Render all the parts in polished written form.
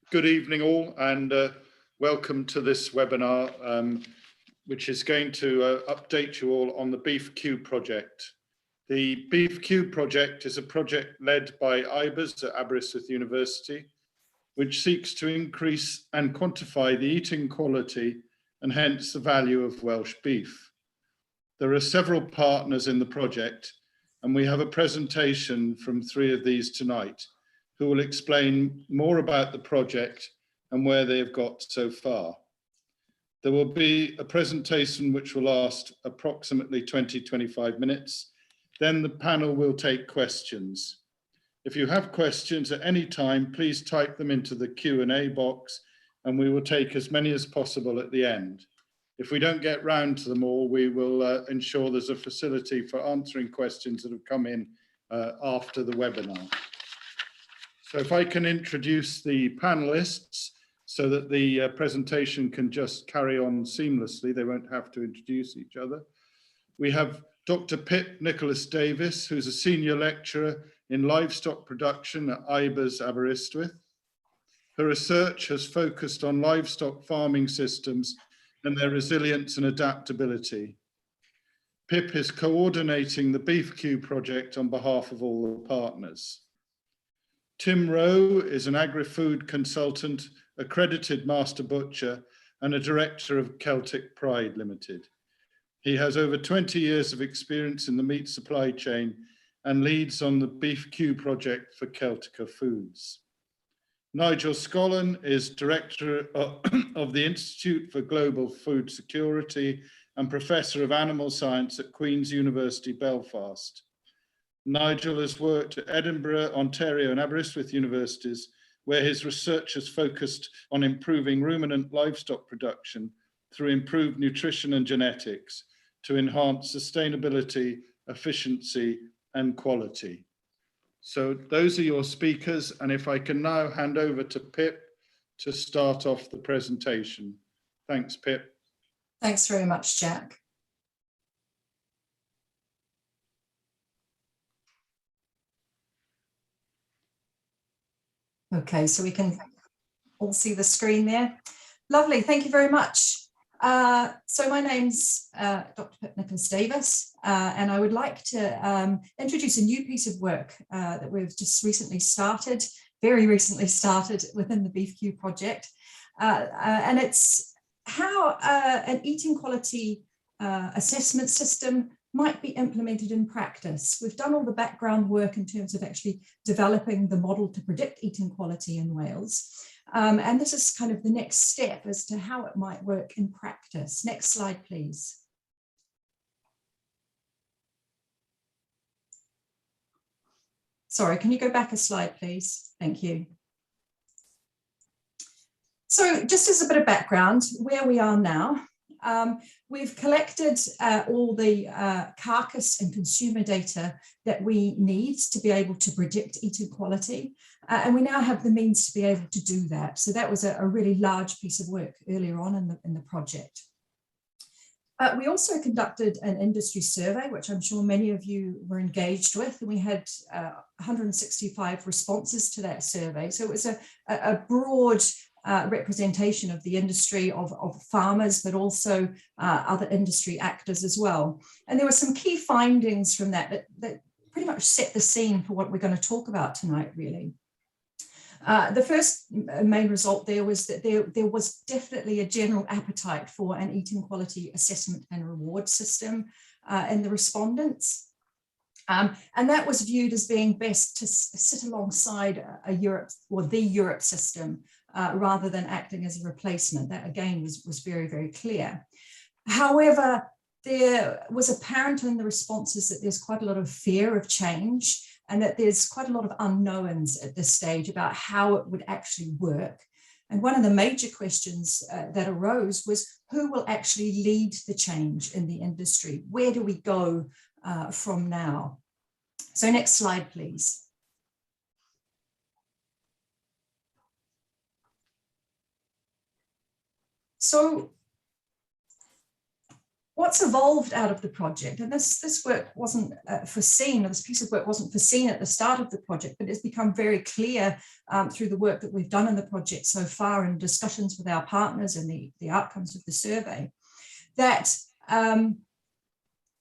Good evening all, and welcome to this webinar, which is going to update you all on the BeefQ project. The BeefQ project is a project led by IBERS at Aberystwyth University, which seeks to increase and quantify the eating quality and hence the value of Welsh beef. There are several partners in the project, and we have a presentation from three of these tonight, who will explain more about the project and where they have got so far. There will be a presentation which will last approximately 20-25 minutes. Then the panel will take questions. If you have questions at any time, please type them into the Q&A box and we will take as many as possible at the end. If we don't get round to them all, we will ensure there's a facility for answering questions that have come in after the webinar. So if I can introduce the panelists so that the presentation can just carry on seamlessly, they won't have to introduce each other. We have Dr. Pip Nicholas-Davis, who's a senior lecturer in livestock production at IBERS Aberystwyth. Her research has focused on livestock farming systems and their resilience and adaptability. Pip is coordinating the BeefQ project on behalf of all the partners. Tim Rowe is an agri-food consultant, accredited master butcher, and a director of Celtic Pride Limited. He has over 20 years of experience in the meat supply chain and leads on the BeefQ project for Celtica Foods. Nigel Scollin is director of the Institute for Global Food Security and professor of animal science at Queen's University, Belfast. Nigel has worked at Edinburgh, Ontario and Aberystwyth universities, where his research has focused on improving ruminant livestock production through improved nutrition and genetics to enhance sustainability, efficiency and quality. So those are your speakers, and if I can now hand over to Pip to start off the presentation. Thanks, Pip. Thanks very much, Jack. Okay, so we can all see the screen there. Lovely, thank you very much. So my name's Dr. Pip Nicholas-Davis, and I would like to introduce a new piece of work that we've just recently started, very recently started within the BeefQ project. And it's how an eating quality assessment system might be implemented in practice. We've done all the background work in terms of actually developing the model to predict eating quality in Wales. And this is kind of the next step as to how it might work in practice. Next slide, please. Sorry, can you go back a slide, please? Thank you. So just as a bit of background, where we are now, we've collected all the carcass and consumer data that we need to be able to predict eating quality, and we now have the means to be able to do that. So that was a really large piece of work earlier on in the project. We also conducted an industry survey, which I'm sure many of you were engaged with, and we had 165 responses to that survey. So it was a broad representation of the industry, of farmers, but also other industry actors as well. And there were some key findings from that pretty much set the scene for what we're going to talk about tonight, really. The first main result there was that there was definitely a general appetite for an eating quality assessment and reward system in the respondents. And that was viewed as being best to sit alongside the Europe system rather than acting as a replacement. That again was very, very clear. However, there was apparent in the responses that there's quite a lot of fear of change and that there's quite a lot of unknowns at this stage about how it would actually work. And one of the major questions that arose was, who will actually lead the change in the industry? Where do we go from now? So next slide, please. So What's evolved out of the project, and this work wasn't foreseen, or this piece of work wasn't foreseen at the start of the project, but it's become very clear through the work that we've done in the project so far and discussions with our partners and the outcomes of the survey, that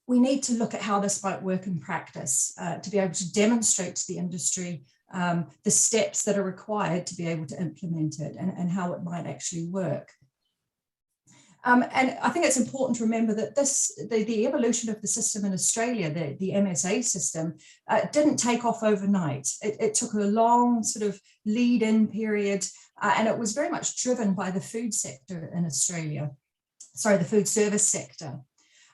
we need to look at how this might work in practice to be able to demonstrate to the industry the steps that are required to be able to implement it and how it might actually work. And I think it's important to remember that the evolution of the system in Australia, the MSA system, didn't take off overnight. It took a long sort of lead-in period, and it was very much driven by the food sector in Australia, sorry, the food service sector.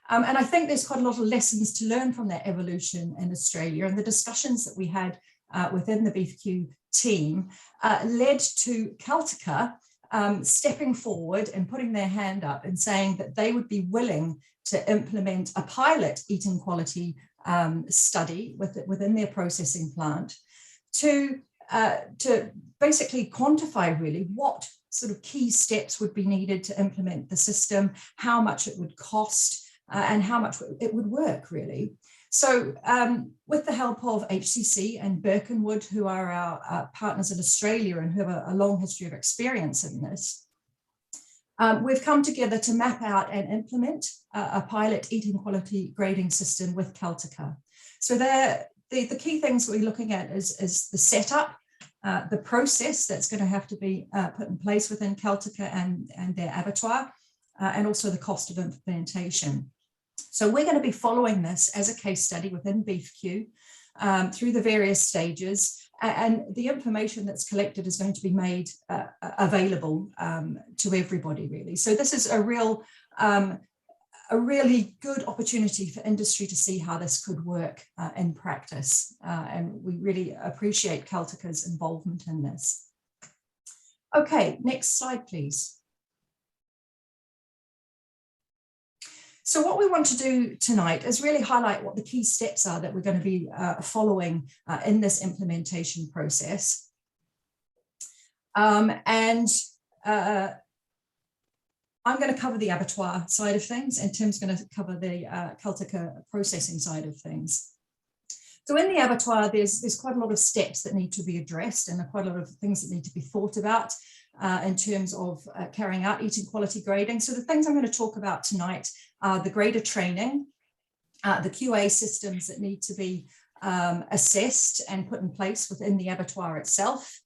And I think there's quite a lot of lessons to learn from that evolution in Australia, and the discussions that we had within the BeefQ team led to Celtica stepping forward and putting their hand up and saying that they would be willing to implement a pilot eating quality study within their processing plant to basically quantify really what sort of key steps would be needed to implement the system, how much it would cost, and how much it would work really. So with the help of HCC and Birkenwood, who are our partners in Australia and who have a long history of experience in this, we've come together to map out and implement a pilot eating quality grading system with Celtica. So the key things we're looking at is the setup, the process that's going to have to be put in place within Celtica and their abattoir, and also the cost of implementation. So we're going to be following this as a case study within BeefQ through the various stages, and the information that's collected is going to be made available to everybody really. So this is a really good opportunity for industry to see how this could work in practice, and we really appreciate Celtica's involvement in this. Okay, next slide please. So what we want to do tonight is really highlight what the key steps are that we're going to be following in this implementation process. I'm going to cover the abattoir side of things, and Tim's going to cover the Celtica processing side of things. So in the abattoir, there's quite a lot of steps that need to be addressed, and quite a lot of things that need to be thought about in terms of carrying out eating quality grading. So the things I'm going to talk about tonight are the grader training, the QA systems that need to be assessed and put in place within the abattoir itself,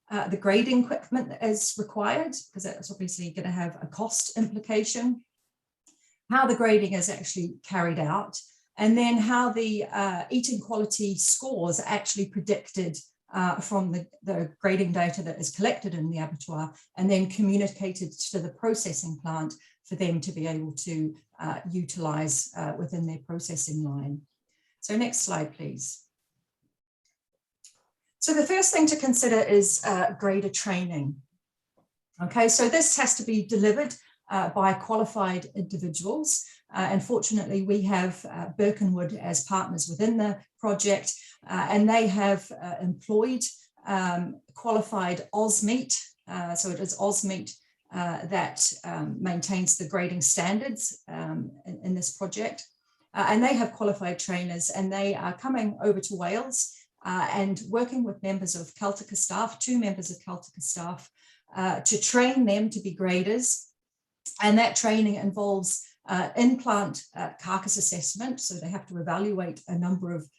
the grading equipment that is required, because that's obviously going to have a cost implication, how the grading is actually carried out, and then how the eating quality scores are actually predicted from the grading data that is collected in the abattoir and then communicated to the processing plant for them to be able to utilize within their processing line. So next slide, please. So the first thing to consider is grader training. Okay, so this has to be delivered by qualified individuals. And fortunately, we have Birkenwood as partners within the project, and they have employed qualified AusMeet. So it is AusMeet that maintains the grading standards in this project. And they have qualified trainers, and they are coming over to Wales and working with members of Celtica staff, 2 members of Celtica staff, to train them to be graders. And that training involves in-plant carcass assessment. So they have to evaluate a number of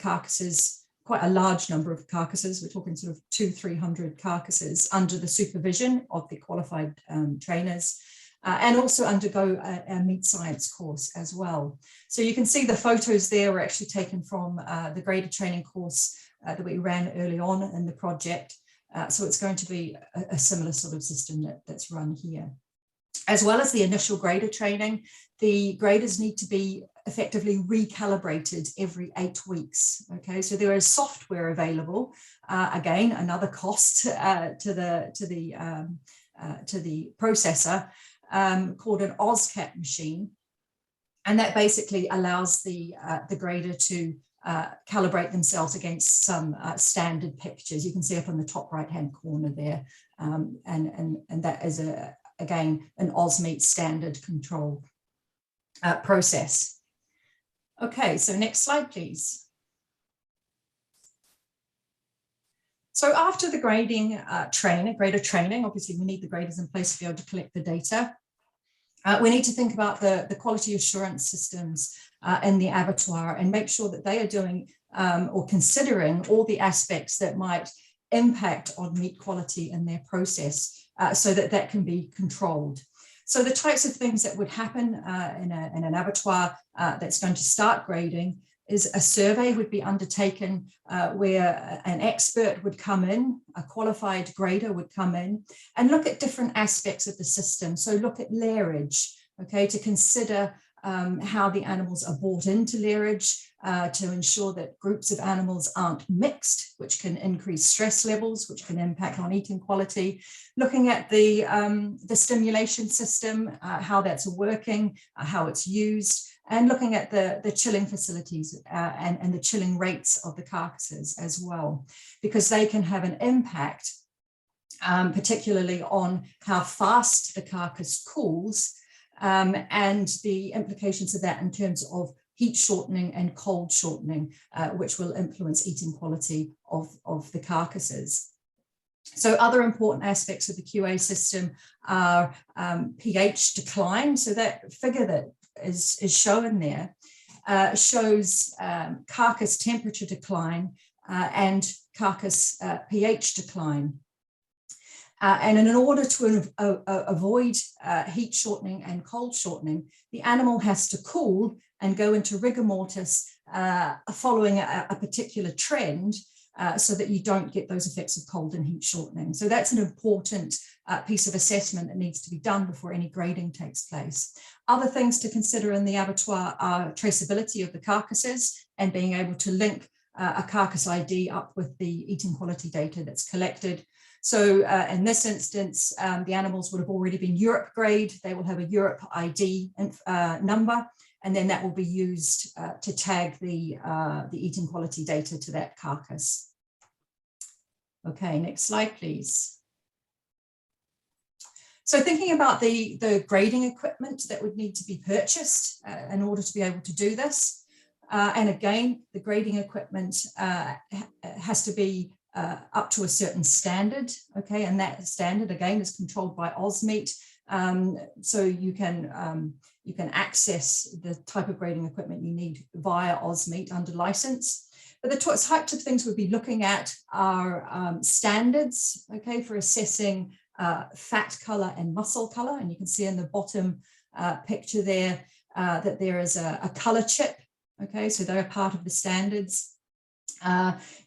carcasses, quite a large number of carcasses. We're talking sort of 200-300 carcasses under the supervision of the qualified trainers, and also undergo a meat science course as well. So you can see the photos there were actually taken from the grader training course that we ran early on in the project. So it's going to be a similar sort of system that's run here. As well as the initial grader training, the graders need to be effectively recalibrated every 8 weeks. Okay, so there is software available. Again, another cost to the processor called an OSCAP machine, and that basically allows the grader to calibrate themselves against some standard pictures. You can see up on the top right-hand corner there, and that is again, an AusMeet standard control. process. Okay, so next slide, please. So after the grading grader training, obviously we need the graders in place to be able to collect the data. We need to think about the quality assurance systems in the abattoir and make sure that they are doing or considering all the aspects that might impact on meat quality in their process so that that can be controlled. So the types of things that would happen in an abattoir that's going to start grading is a survey would be undertaken where an expert would come in, a qualified grader would come in and look at different aspects of the system. So look at lairage, okay, to consider how the animals are brought into lairage, to ensure that groups of animals aren't mixed, which can increase stress levels, which can impact on eating quality. Looking at the stimulation system, how that's working, how it's used, and looking at the chilling facilities and the chilling rates of the carcasses as well, because they can have an impact, particularly on how fast the carcass cools and the implications of that in terms of heat shortening and cold shortening, which will influence eating quality of the carcasses. So other important aspects of the QA system are pH decline. So that figure that is shown there shows carcass temperature decline and carcass pH decline. And in order to avoid heat shortening and cold shortening, the animal has to cool and go into rigor mortis following a particular trend so that you don't get those effects of cold and heat shortening. So that's an important piece of assessment that needs to be done before any grading takes place. Other things to consider in the abattoir are traceability of the carcasses and being able to link a carcass ID up with the eating quality data that's collected. So in this instance, the animals would have already been Europe grade. They will have a Europe ID number, and then that will be used to tag the eating quality data to that carcass. Okay, next slide, please. So thinking about the grading equipment that would need to be purchased in order to be able to do this. And again, the grading equipment has to be up to a certain standard, okay, and that standard again is controlled by OSMeat, so you can access the type of grading equipment you need via OSMeat under license. But the types of things we'll be looking at are standards, okay, for assessing fat color and muscle color, and you can see in the bottom picture there that there is a color chip, okay, so they're part of the standards.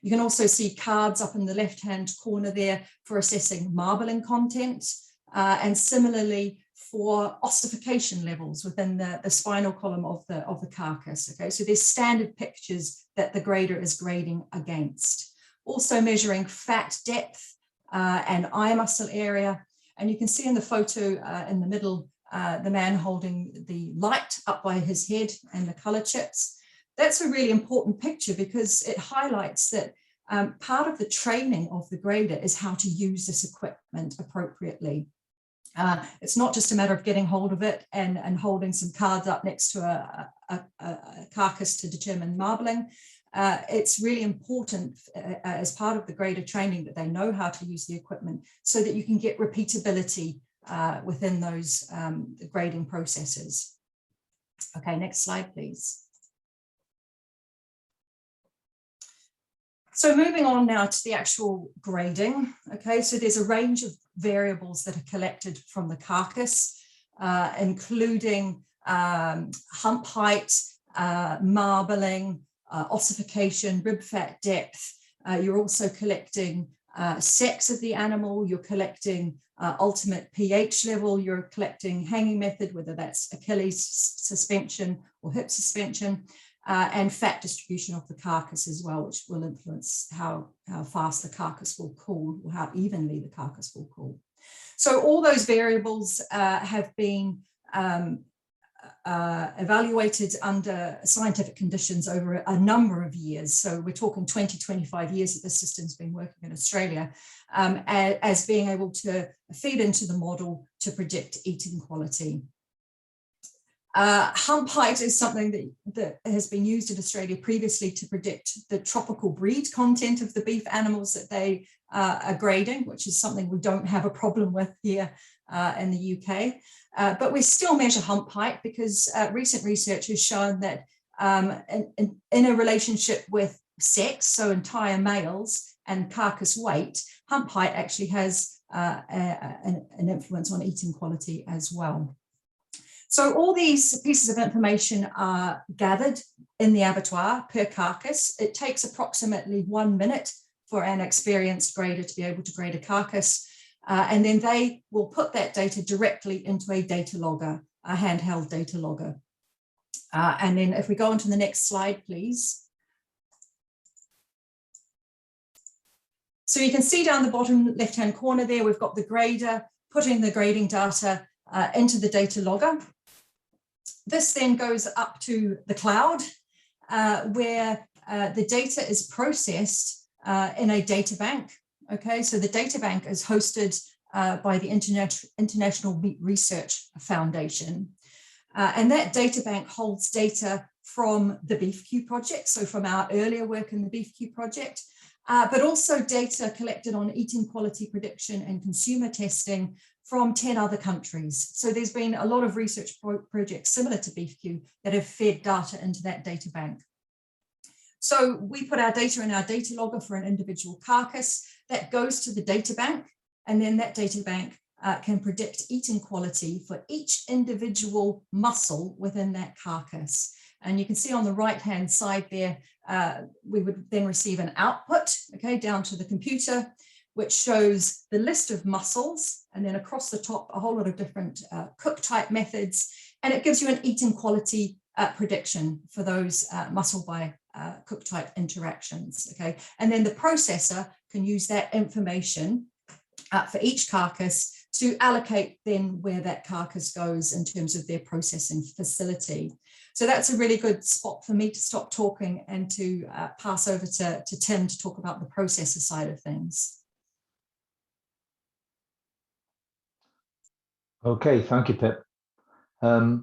You can also see cards up in the left-hand corner there for assessing marbling content, and similarly for ossification levels within the spinal column of the carcass. Okay, so there's standard pictures that the grader is grading against. Also measuring fat depth and eye muscle area, and you can see in the photo in the middle the man holding the light up by his head and the color chips. That's a really important picture because it highlights that part of the training of the grader is how to use this equipment appropriately. It's not just a matter of getting hold of it and holding some cards up next to a carcass to determine marbling. It's really important as part of the grader training that they know how to use the equipment so that you can get repeatability within those grading processes. Okay, next slide, please. So moving on now to the actual grading, okay, so there's a range of variables that are collected from the carcass, including hump height, marbling, ossification, rib fat depth. You're also collecting sex of the animal, you're collecting ultimate pH level, you're collecting hanging method, whether that's Achilles suspension or hip suspension. And fat distribution of the carcass as well, which will influence how fast the carcass will cool or how evenly the carcass will cool. So all those variables have been evaluated under scientific conditions over a number of years. So we're talking 20, 25 years that the system's been working in Australia as being able to feed into the model to predict eating quality. Hump height is something that has been used in Australia previously to predict the tropical breed content of the beef animals that they are grading, which is something we don't have a problem with here in the UK. But we still measure hump height because recent research has shown that in a relationship with sex, so entire males, and carcass weight, hump height actually has an influence on eating quality as well. So all these pieces of information are gathered in the abattoir per carcass. It takes approximately 1 minute for an experienced grader to be able to grade a carcass. And then they will put that data directly into a data logger, a handheld data logger. And then if we go on to the next slide, please. So you can see down the bottom left-hand corner there, we've got the grader putting the grading data into the data logger. This then goes up to the cloud where the data is processed in a data bank. Okay, so the data bank is hosted by the International Meat Research Foundation. And that data bank holds data from the BeefQ project, so from our earlier work in the BeefQ project, but also data collected on eating quality prediction and consumer testing from 10 other countries. So there's been a lot of research projects similar to BeefQ that have fed data into that data bank. So we put our data in our data logger for an individual carcass that goes to the data bank, and then that data bank can predict eating quality for each individual muscle within that carcass. And you can see on the right-hand side there, we would then receive an output, okay, down to the computer, which shows the list of muscles, and then across the top, a whole lot of different cook type methods, and it gives you an eating quality prediction for those muscle by cook type interactions, okay? And then the processor can use that information for each carcass to allocate then where that carcass goes in terms of their processing facility. So that's a really good spot for me to stop talking and to pass over to Tim to talk about the processor side of things. Okay, thank you, Pip. I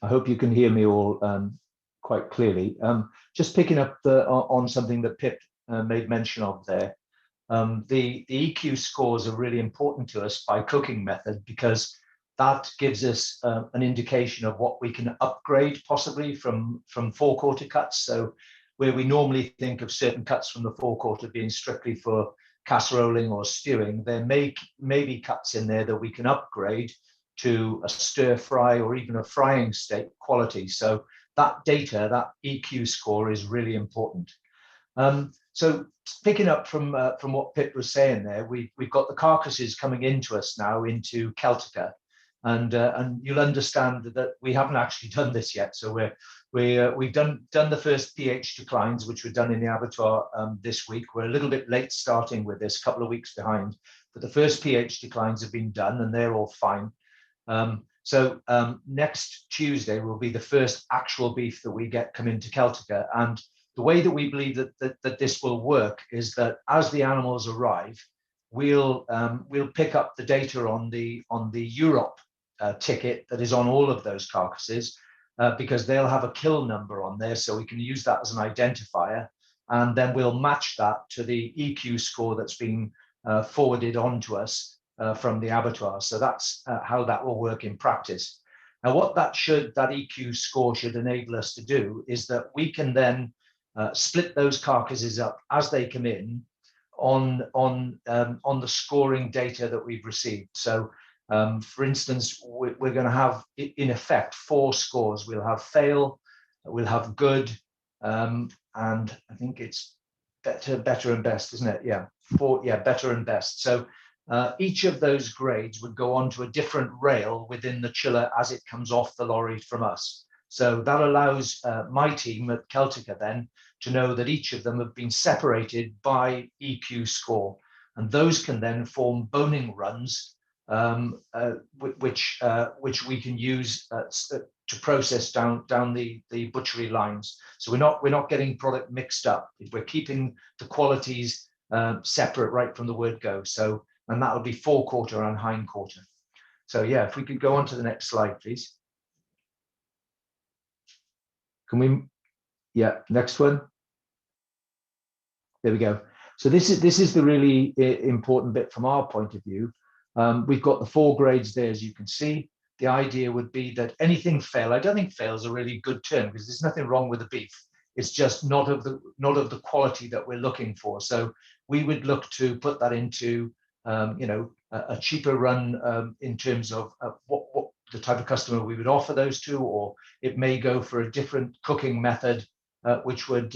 hope you can hear me all quite clearly. Just picking up on something that Pip made mention of there. The EQ scores are really important to us by cooking method because that gives us an indication of what we can upgrade possibly from forequarter cuts. So where we normally think of certain cuts from the forequarter being strictly for casseroling or stewing, there may be cuts in there that we can upgrade to a stir fry or even a frying steak quality. So that data, that EQ score is really important. So picking up from what Pip was saying there, we've got the carcasses coming into us now into Celtica, and you'll understand that we haven't actually done this yet. So we've done the first pH declines, which were done in the abattoir this week. We're a little bit late starting with this, a couple of weeks behind, but the first pH declines have been done and they're all fine. So next Tuesday will be the first actual beef that we get come into Celtica, and the way that we believe that this will work is that as the animals arrive, we'll pick up the data on the Europe ticket that is on all of those carcasses because they'll have a kill number on there, so we can use that as an identifier, and then we'll match that to the EQ score that's been forwarded on to us from the abattoir. So that's how that will work in practice. Now, what that EQ score should enable us to do is that we can then split those carcasses up as they come in on the scoring data that we've received. So, for instance, we're going to have, in effect, 4 scores. We'll have fail, we'll have good, and I think it's better and best, isn't it? Yeah, better and best. So each of those grades would go onto a different rail within the chiller as it comes off the lorry from us. So that allows my team at Celtica then to know that each of them have been separated by EQ score, and those can then form boning runs, which we can use to process down the butchery lines. So we're not getting product mixed up. We're keeping the qualities separate right from the word go. So, and that would be forequarter and hindquarter. So yeah, if we could go on to the next slide, please. Can we, yeah, next one. There we go. So this is the really important bit from our point of view. We've got the 4 grades there, as you can see. The idea would be that anything fail. I don't think fail is a really good term because there's nothing wrong with the beef. It's just not of the quality that we're looking for. So we would look to put that into a cheaper run in terms of what the type of customer we would offer those to, or it may go for a different cooking method which would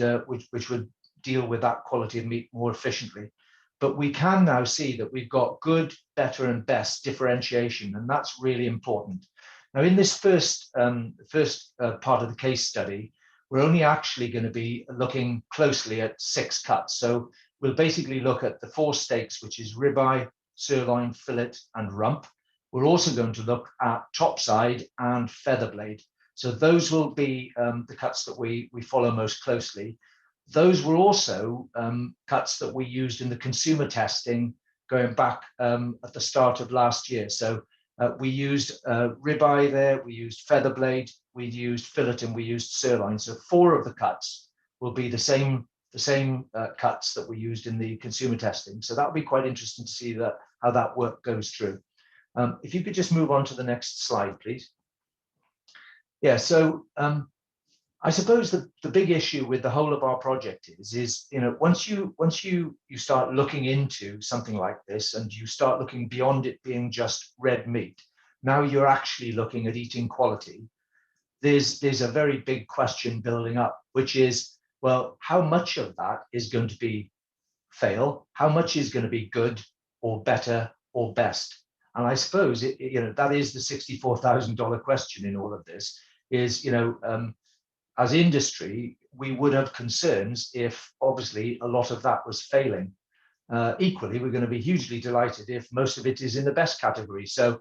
deal with that quality of meat more efficiently. But we can now see that we've got good, better, and best differentiation, and that's really important. Now, in this first part of the case study, we're only actually going to be looking closely at 6 cuts. So we'll basically look at the 4 steaks, which is ribeye, sirloin, fillet, and rump. We're also going to look at topside and feather blade. So those will be the cuts that we follow most closely. Those were also cuts that we used in the consumer testing going back at the start of last year. So we used ribeye there, we used feather blade, we used fillet, and we used sirloin. So 4 of the cuts will be the same cuts that we used in the consumer testing. So that'll be quite interesting to see how that work goes through. If you could just move on to the next slide, please. Yeah, so I suppose the big issue with the whole of our project is once you start looking into something like this and you start looking beyond it being just red meat, now you're actually looking at eating quality. There's a very big question building up, which is, well, how much of that is going to be fail? How much is going to be good or better or best? And I suppose that is the $64,000 question in all of this. Is as industry, we would have concerns if obviously a lot of that was failing. Equally, we're going to be hugely delighted if most of it is in the best category. So,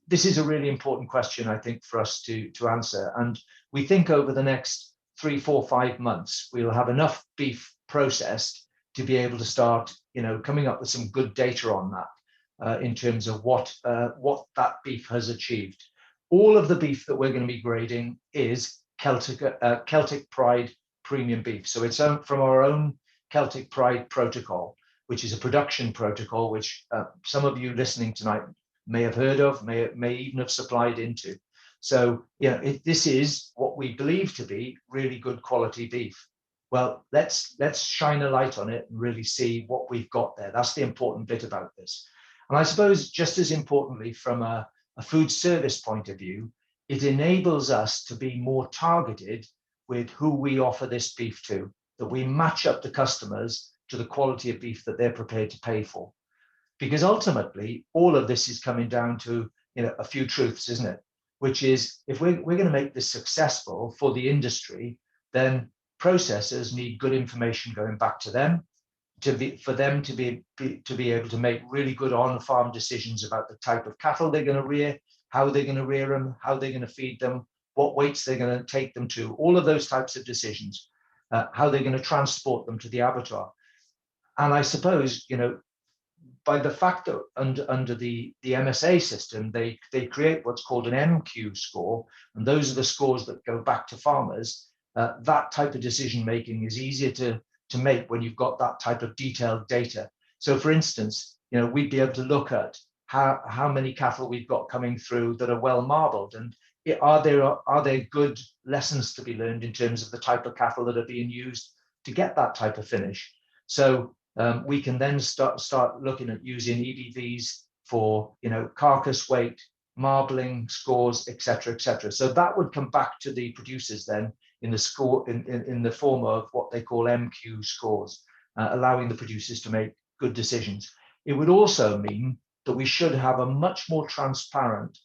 this is a really important question, I think, for us to answer. And we think over the next 3, 4, 5 months, we'll have enough beef processed to be able to start, coming up with some good data on that in terms of what that beef has achieved. All of the beef that we're going to be grading is Celtic Pride premium beef. So it's from our own Celtic Pride protocol, which is a production protocol, which some of you listening tonight may have heard of, may even have supplied into. So, this is what we believe to be really good quality beef. Well, let's shine a light on it and really see what we've got there. That's the important bit about this. And I suppose just as importantly, from a food service point of view, it enables us to be more targeted with who we offer this beef to, that we match up the customers to the quality of beef that they're prepared to pay for. Because ultimately, all of this is coming down to a few truths, isn't it? Which is, if we're going to make this successful for the industry, then processors need good information going back to them, for them to be able to make really good on-farm decisions about the type of cattle they're going to rear, how they're going to rear them, how they're going to feed them, what weights they're going to take them to, all of those types of decisions, how they're going to transport them to the abattoir. And I suppose, by the fact that under the MSA system, they create what's called an MQ score, and those are the scores that go back to farmers. That type of decision making is easier to make when you've got that type of detailed data. So, for instance, we'd be able to look at how many cattle we've got coming through that are well marbled, and are there good lessons to be learned in terms of the type of cattle that are being used to get that type of finish. So we can then start looking at using EBVs for carcass weight, marbling scores, etc., etc. So that would come back to the producers then in the score in the form of what they call MQ scores, allowing the producers to make good decisions. It would also mean that we should have a much more transparent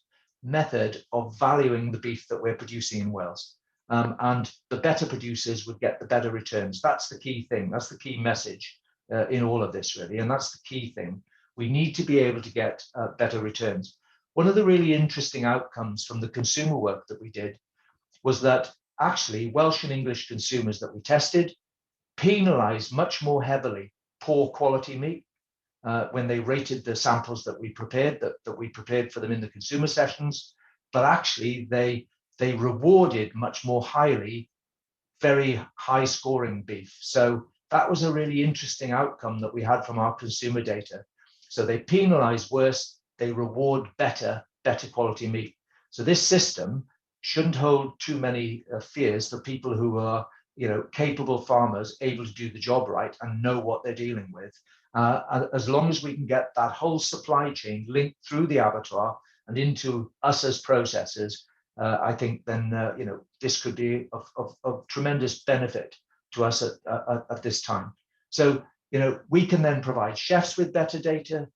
method of valuing the beef that we're producing in Wales. And the better producers would get the better returns. That's the key thing. That's the key message in all of this, really. And that's the key thing. We need to be able to get better returns. One of the really interesting outcomes from the consumer work that we did was that actually Welsh and English consumers that we tested penalised much more heavily poor quality meat when they rated the samples that we prepared, that we prepared for them in the consumer sessions. But actually they they rewarded much more highly very high scoring beef. So that was a really interesting outcome that we had from our consumer data. So they penalize worse, they reward better quality meat. So this system shouldn't hold too many fears for people who are, capable farmers able to do the job right and know what they're dealing with. As long as we can get that whole supply chain linked through the abattoir and into us as processors, I think then this could be of tremendous benefit to us at this time. So we can then provide chefs with better data.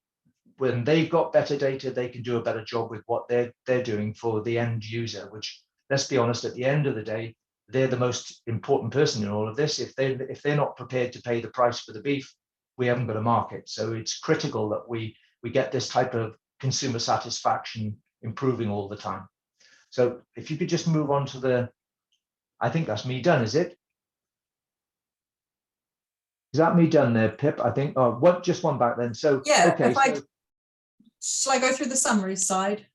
When they've got better data, they can do a better job with what they're doing for the end user. Which, let's be honest, at the end of the day, they're the most important person in all of this. If they're not prepared to pay the price for the beef, we haven't got a market. So it's critical that we get this type of consumer satisfaction improving all the time. So if you could just move on to I think that's me done, is it? Is that me done there, Pip? I think, just one back then. So, yeah, okay. Shall I go through the summary slide?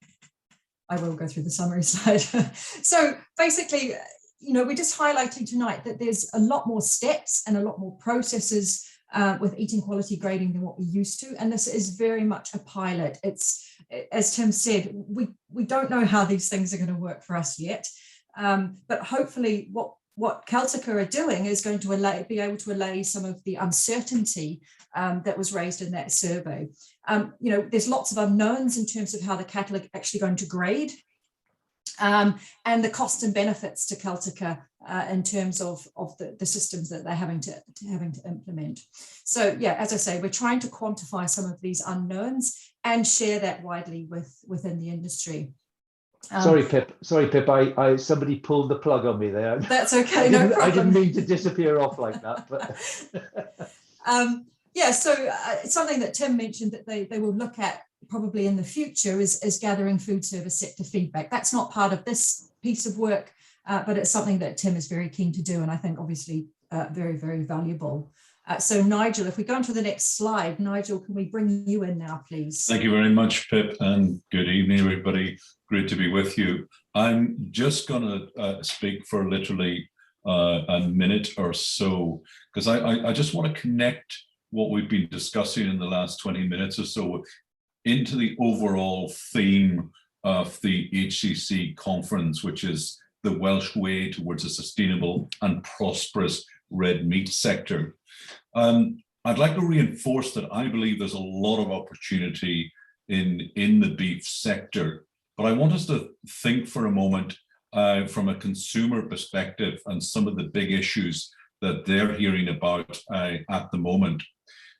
I will go through the summary slide. So basically, we're just highlighting tonight that there's a lot more steps and a lot more processes with eating quality grading than what we used to. And this is very much a pilot. It's, as Tim said, we don't know how these things are going to work for us yet. But hopefully what Celtica are doing is going to be able to allay some of the uncertainty that was raised in that survey. There's lots of unknowns in terms of how the cattle are actually going to grade. And the costs and benefits to Celtica in terms of the systems that they're having to implement. So yeah, as I say, we're trying to quantify some of these unknowns and share that widely within the industry. Sorry, Pip. I somebody pulled the plug on me there. That's okay. No problem. I didn't mean to disappear off like that. But yeah, so it's something that Tim mentioned that they will look at probably in the future is gathering food service sector feedback. That's not part of this piece of work, but it's something that Tim is very keen to do, and I think obviously very, very valuable. So Nigel, if we go on to the next slide, Nigel, can we bring you in now, please? Thank you very much, Pip, and good evening, everybody. Great to be with you. I'm just going to speak for literally a minute or so, because I just want to connect what we've been discussing in the last 20 minutes or so into the overall theme of the HCC conference, which is the Welsh way towards a sustainable and prosperous red meat sector. I'd like to reinforce that I believe there's a lot of opportunity in the beef sector, but I want us to think for a moment from a consumer perspective and some of the big issues that they're hearing about at the moment.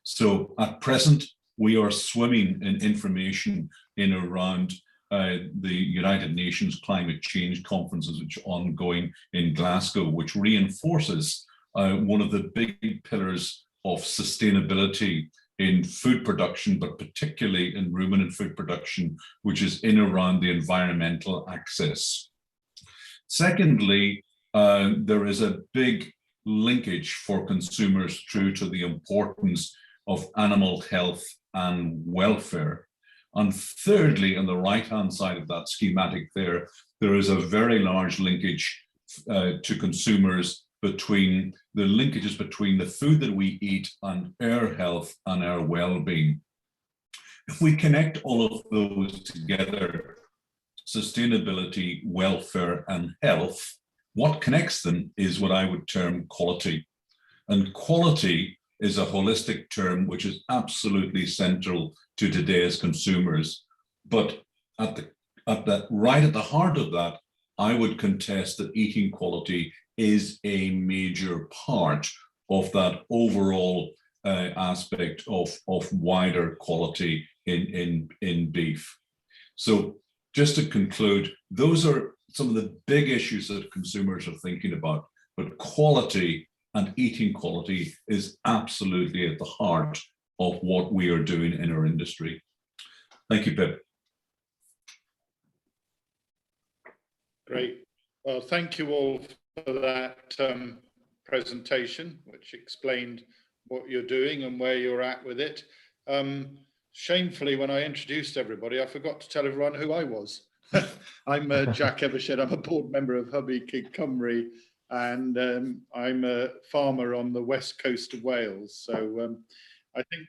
So at present, we are swimming in information in around the United Nations Climate Change Conferences, which are ongoing in Glasgow, which reinforces one of the big pillars of sustainability in food production, but particularly in ruminant food production, which is in around the environmental axis. Secondly, there is a big linkage for consumers through to the importance of animal health and welfare. And thirdly, on the right-hand side of that schematic there is a very large linkage to consumers between the linkages between the food that we eat and our health and our well-being. If we connect all of those together, sustainability, welfare, and health, what connects them is what I would term quality. And quality is a holistic term which is absolutely central to today's consumers. But right at the heart of that, I would contest that eating quality is a major part of that overall aspect of wider quality in beef. So just to conclude, those are some of the big issues that consumers are thinking about, but quality and eating quality is absolutely at the heart of what we are doing in our industry. Thank you, Pip. Great. Well, thank you all for that presentation, which explained what you're doing and where you're at with it. Shamefully, when I introduced everybody, I forgot to tell everyone who I was. I'm Jack Evershed. I'm a board member of Hubby Kid Cymru, and I'm a farmer on the west coast of Wales. So I think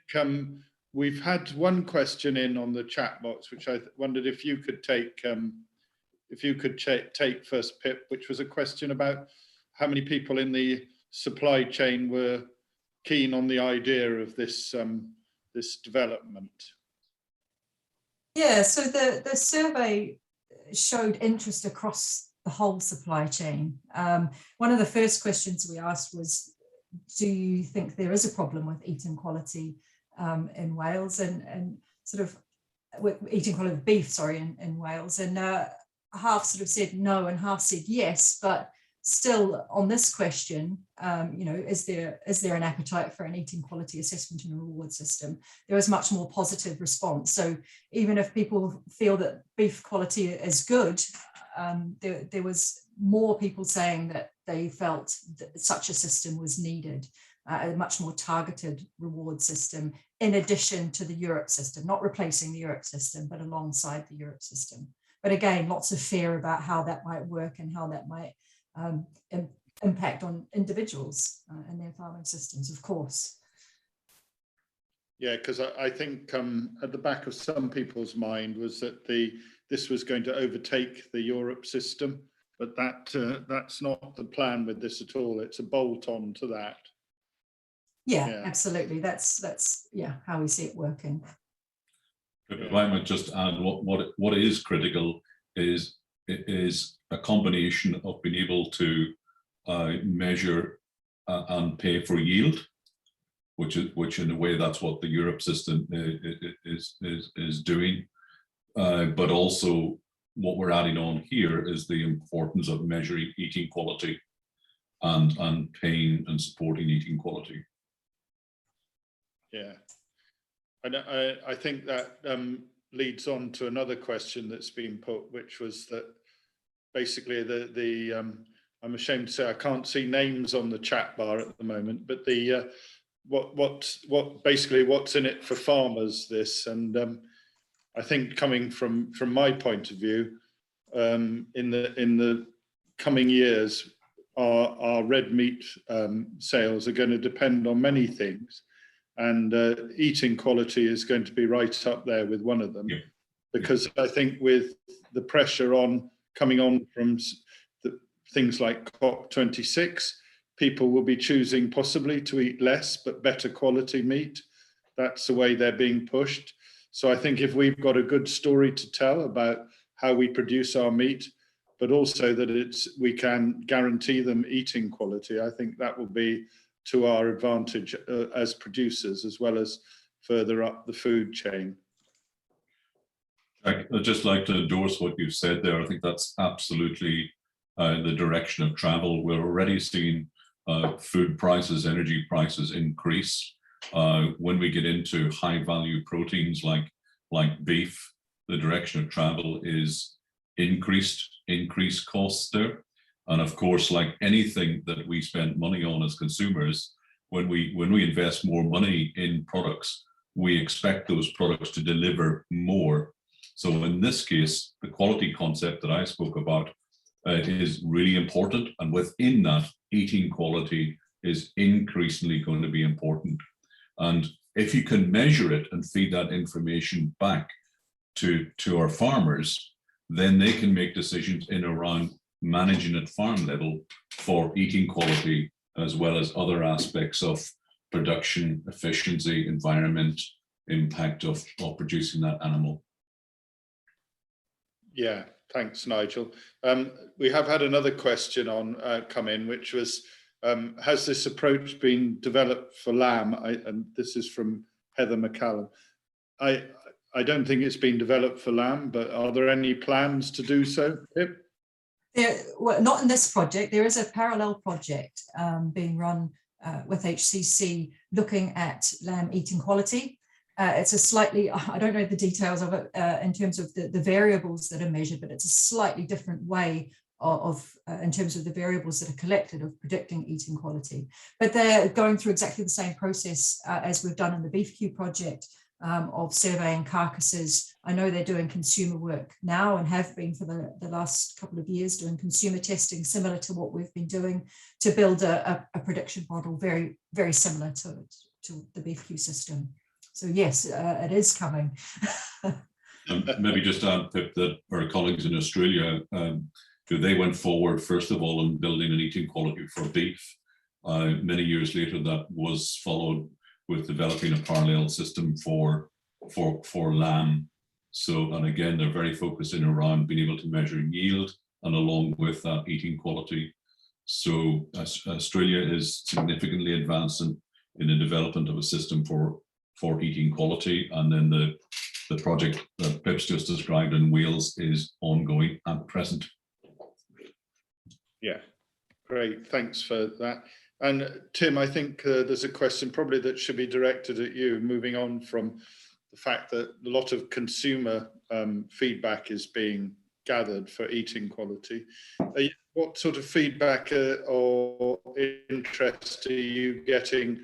we've had one question in on the chat box, which I wondered if you could take. If you could take first, Pip, which was a question about how many people in the supply chain were keen on the idea of this this development. Yeah, so the survey showed interest across the whole supply chain. One of the first questions we asked was, do you think there is a problem with eating quality in Wales, and sort of with eating quality of beef, sorry, in Wales, and half sort of said no and half said yes, but still on this question, you know, is there an appetite for an eating quality assessment and reward system? There was much more positive response. So even if people feel that beef quality is good, there was more people saying that they felt that such a system was needed, a much more targeted reward system, in addition to the Europe system, not replacing the Europe system, but alongside the Europe system. But again, lots of fear about how that might work and how that might impact on individuals and their farming systems, of course. Yeah, because I think at the back of some people's mind was that this was going to overtake the Europe system, but that's not the plan with this at all. It's a bolt-on to that. Yeah, absolutely. That's yeah, how we see it working. If I might just add, what is critical is a combination of being able to measure and pay for yield, which in a way that's what the Europe system is doing, but also what we're adding on here is the importance of measuring eating quality and paying and supporting eating quality. Yeah, and I think that leads on to another question that's been put, which was that basically I'm ashamed to say I can't see names on the chat bar at the moment, but the basically what's in it for farmers, this, and I think coming from my point of view, in the coming years, our red meat sales are going to depend on many things. And eating quality is going to be right up there with one of them, because I think with the pressure coming on from things like COP26, people will be choosing possibly to eat less but better quality meat. That's the way they're being pushed. So I think if we've got a good story to tell about how we produce our meat, but also that we can guarantee them eating quality, I think that will be to our advantage as producers, as well as further up the food chain. I'd just like to endorse what you've said there. I think that's absolutely the direction of travel. We're already seeing food prices, energy prices increase. When we get into high value proteins like beef, the direction of travel is increased costs there. And of course, like anything that we spend money on as consumers, when we invest more money in products, we expect those products to deliver more. So in this case, the quality concept that I spoke about is really important. And within that, eating quality is increasingly going to be important. And if you can measure it and feed that information back to our farmers, then they can make decisions in around managing at farm level for eating quality, as well as other aspects of production, efficiency, environment, impact of producing that animal. Yeah, thanks, Nigel. We have had another question come in, which was, has this approach been developed for lamb? And this is from Heather McCallum. I don't think it's been developed for lamb, but are there any plans to do so, Pip? Well, not in this project. There is a parallel project being run with HCC looking at lamb eating quality. It's a slightly, I don't know the details of it in terms of the variables that are measured, but it's a slightly different way in terms of the variables that are collected of predicting eating quality. But they're going through exactly the same process as we've done in the BeefQ project, of surveying carcasses. I know they're doing consumer work now and have been for the last couple of years, doing consumer testing similar to what we've been doing to build a prediction model very, very similar to the BeefQ system. So yes, it is coming. Maybe just add, Pip, that our colleagues in Australia, they went forward first of all in building an eating quality for beef. Many years later, that was followed with developing a parallel system for lamb. So, and again, they're very focused in around being able to measure yield and along with that eating quality. So Australia is significantly advanced in the development of a system for eating quality, and then the project that Pip's just described in Wales is ongoing at present. Yeah, great, thanks for that. And Tim, I think there's a question probably that should be directed at you, moving on from the fact that a lot of consumer feedback is being gathered for eating quality. What sort of feedback or interest are you getting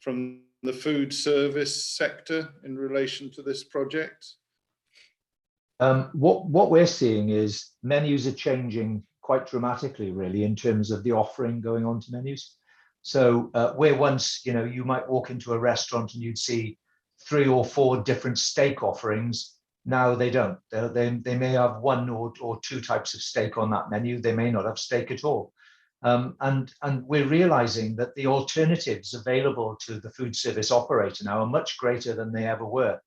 from the food service sector in relation to this project? What we're seeing is menus are changing quite dramatically, really, in terms of the offering going on to menus. So where once, you might walk into a restaurant and you'd see 3 or 4 different steak offerings. Now they don't. They may have 1 or 2 types of steak on that menu. They may not have steak at all. And we're realizing that the alternatives available to the food service operator now are much greater than they ever were.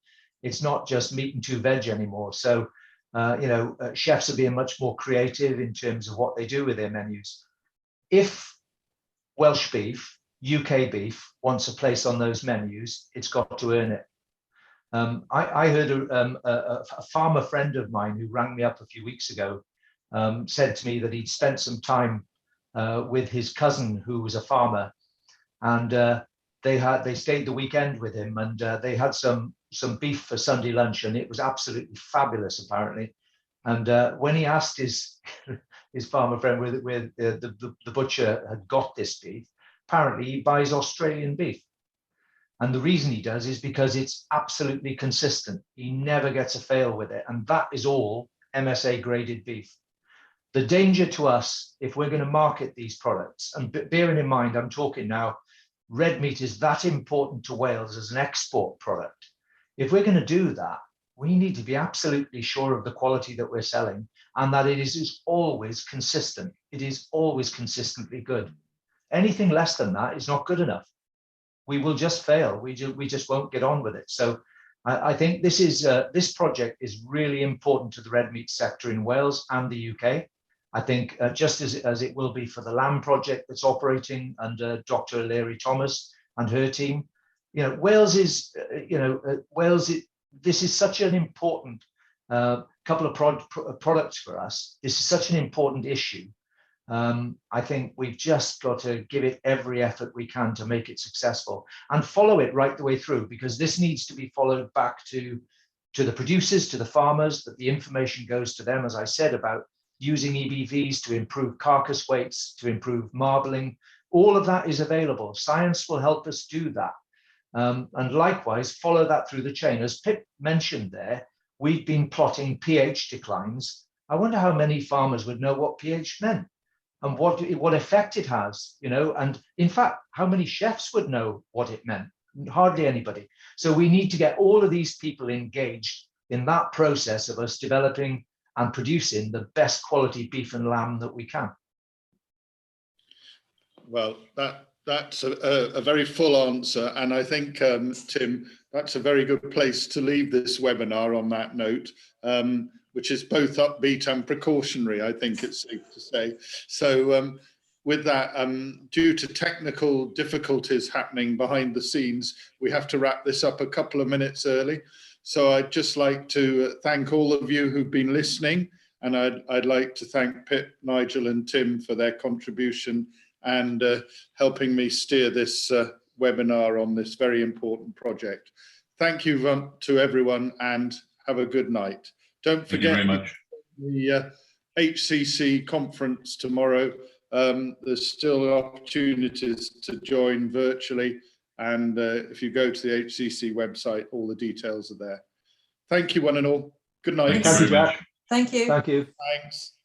It's not just meat and 2 veg anymore. So, chefs are being much more creative in terms of what they do with their menus. If Welsh beef, UK beef, wants a place on those menus, it's got to earn it. I heard a farmer friend of mine who rang me up a few weeks ago said to me that he'd spent some time with his cousin who was a farmer, and they stayed the weekend with him, and they had some beef for Sunday lunch, and it was absolutely fabulous apparently. And when he asked his farmer friend where the butcher had got this beef, apparently he buys Australian beef. And the reason he does is because it's absolutely consistent. He never gets a fail with it. And that is all MSA graded beef. The danger to us, if we're going to market these products, and bearing in mind, I'm talking now, red meat is that important to Wales as an export product. If we're going to do that, we need to be absolutely sure of the quality that we're selling and that it is always consistent. It is always consistently good. Anything less than that is not good enough. We will just fail. We just won't get on with it. So I think this project is really important to the red meat sector in Wales and the UK. I think just as it will be for the lamb project that's operating under Dr. Larry Thomas and her team, Wales is, this is such an important couple of products for us. This is such an important issue. I think we've just got to give it every effort we can to make it successful and follow it right the way through, because this needs to be followed back to the producers, to the farmers, that the information goes to them, as I said, about using EBVs to improve carcass weights, to improve marbling. All of that is available. Science will help us do that. And likewise, follow that through the chain. As Pip mentioned there, we've been plotting pH declines. I wonder how many farmers would know what pH meant and what effect it has, and in fact, how many chefs would know what it meant? Hardly anybody. So we need to get all of these people engaged in that process of us developing and producing the best quality beef and lamb that we can. Well, that's a very full answer. And I think, Tim, that's a very good place to leave this webinar on that note, which is both upbeat and precautionary, I think it's safe to say. So with that, due to technical difficulties happening behind the scenes, we have to wrap this up a couple of minutes early. So I'd just like to thank all of you who've been listening, and I'd like to thank Pip, Nigel and Tim for their contribution and helping me steer this webinar on this very important project. Thank you to everyone and have a good night. Don't forget Thank you very much. The HCC conference tomorrow. There's still opportunities to join virtually, And if you go to the HCC website, all the details are there. Thank you, one and all. Good night. Thank you very much. Thank you. Thank you. Thanks.